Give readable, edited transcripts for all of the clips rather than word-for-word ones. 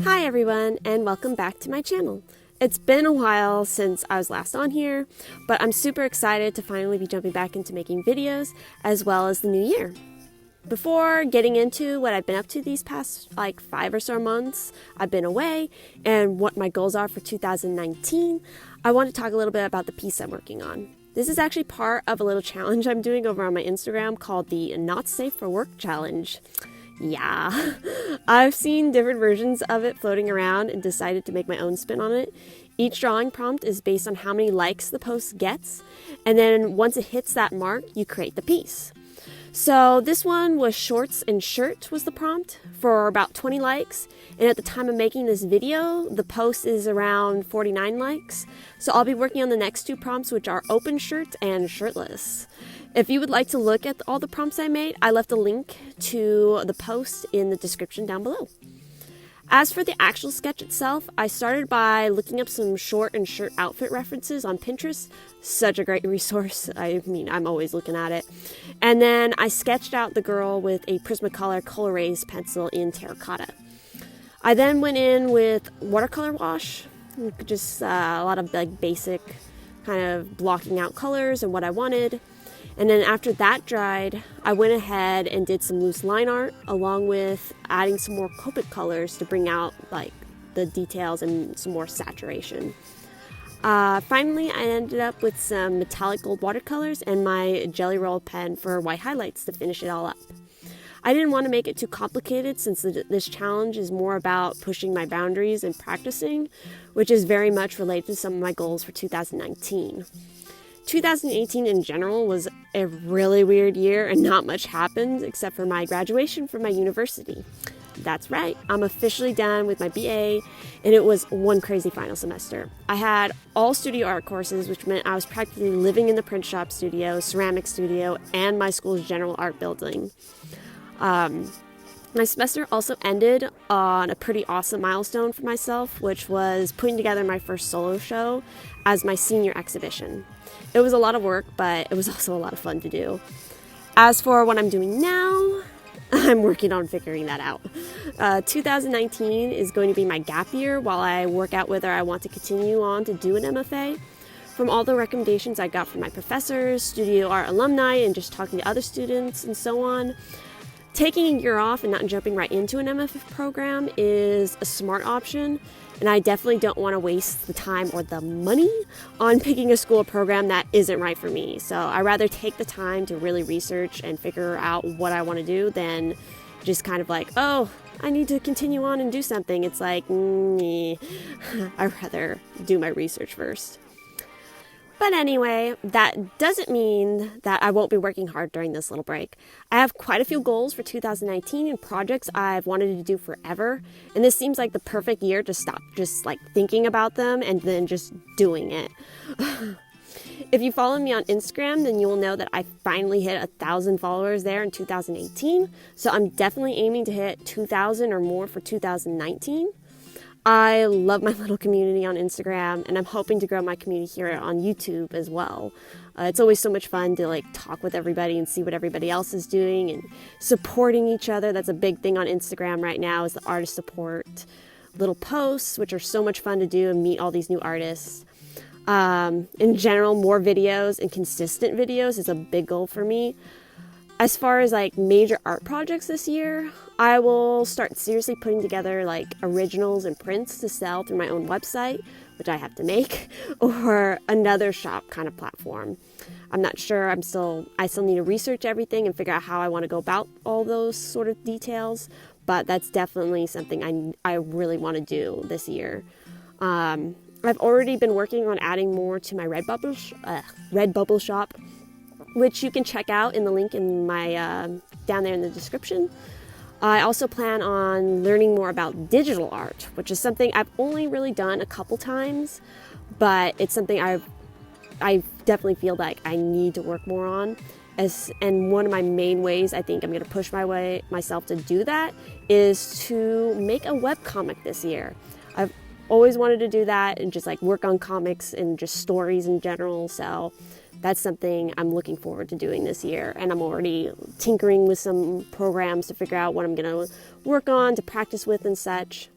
Hi everyone, and welcome back to my channel. It's been a while since I was last on here, but I'm super excited to finally be jumping back into making videos as well as the new year. Before getting into what I've been up to these past 5 or so months I've been away and what my goals are for 2019, I want to talk a little bit about the piece I'm working on. This is actually part of a little challenge I'm doing over on my Instagram called the Not Safe for Work Challenge. Yeah, I've seen different versions of it floating around and decided to make my own spin on it. Each drawing prompt is based on how many likes the post gets, and then once it hits that mark, you create the piece. So this one was shorts and shirt was the prompt for about 20 likes, and at the time of making this video, the post is around 49 likes. So I'll be working on the next two prompts, which are open shirt and shirtless. If you would like to look at all the prompts I made, I left a link to the post in the description down below. As for the actual sketch itself, I started by looking up some short and shirt outfit references on Pinterest. Such a great resource. I mean, I'm always looking at it. And then I sketched out the girl with a Prismacolor Col-erase pencil in terracotta. I then went in with watercolor wash, just a lot of basic kind of blocking out colors and what I wanted. And then after that dried, I went ahead and did some loose line art along with adding some more Copic colors to bring out the details and some more saturation. Finally, I ended up with some metallic gold watercolors and my jelly roll pen for white highlights to finish it all up. I didn't want to make it too complicated since this challenge is more about pushing my boundaries and practicing, which is very much related to some of my goals for 2019. 2018 in general was a really weird year and not much happened except for my graduation from my university. That's right, I'm officially done with my BA and it was one crazy final semester. I had all studio art courses, which meant I was practically living in the print shop studio, ceramic studio, and my school's general art building. My semester also ended on a pretty awesome milestone for myself, which was putting together my first solo show as my senior exhibition. It was a lot of work, but it was also a lot of fun to do. As for what I'm doing now, I'm working on figuring that out. 2019 is going to be my gap year while I work out whether I want to continue on to do an MFA. From all the recommendations I got from my professors, studio art alumni, and just talking to other students and so on, taking a year off and not jumping right into an MFA program is a smart option, and I definitely don't want to waste the time or the money on picking a school program that isn't right for me. So I'd rather take the time to really research and figure out what I want to do than just kind of oh, I need to continue on and do something. It's I'd rather do my research first. But anyway, that doesn't mean that I won't be working hard during this little break. I have quite a few goals for 2019 and projects I've wanted to do forever, and this seems like the perfect year to stop just thinking about them and then just doing it. If you follow me on Instagram, then you will know that I finally hit 1,000 followers there in 2018, so I'm definitely aiming to hit 2,000 or more for 2019. I love my little community on Instagram, and I'm hoping to grow my community here on YouTube as well. It's always so much fun to talk with everybody and see what everybody else is doing and supporting each other. That's a big thing on Instagram right now, is the artist support. Little posts, which are so much fun to do, and meet all these new artists. In general, more videos and consistent videos is a big goal for me. As far as major art projects this year, I will start seriously putting together originals and prints to sell through my own website, which I have to make, or another shop kind of platform. I'm not sure. I still need to research everything and figure out how I want to go about all those sort of details, but that's definitely something I really want to do this year. I've already been working on adding more to my Redbubble shop, which you can check out in the link in my down there in the description. I also plan on learning more about digital art, which is something I've only really done a couple times, but it's something I definitely feel like I need to work more on. And one of my main ways I think I'm going to push myself to do that is to make a webcomic this year. I've always wanted to do that and just work on comics and just stories in general, so that's something I'm looking forward to doing this year, and I'm already tinkering with some programs to figure out what I'm going to work on to practice with and such.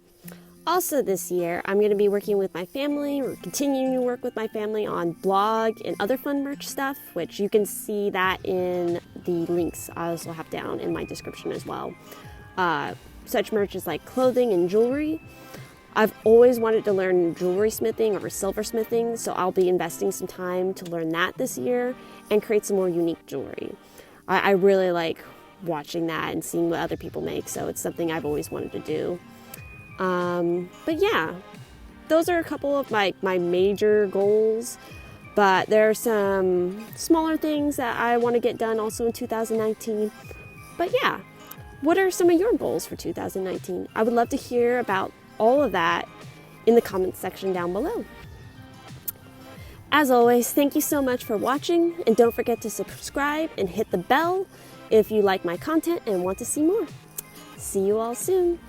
Also this year, I'm going to be working with my family, or continuing to work with my family on blog and other fun merch stuff, which you can see that in the links I also have down in my description as well. Such merch is like clothing and jewelry. I've always wanted to learn jewelry smithing or silversmithing, so I'll be investing some time to learn that this year and create some more unique jewelry. I really like watching that and seeing what other people make, so it's something I've always wanted to do. But yeah, those are a couple of my major goals, but there are some smaller things that I want to get done also in 2019. But yeah, what are some of your goals for 2019? I would love to hear about all of that in the comments section down below. As always, thank you so much for watching, and don't forget to subscribe and hit the bell if you like my content and want to see more. See you all soon.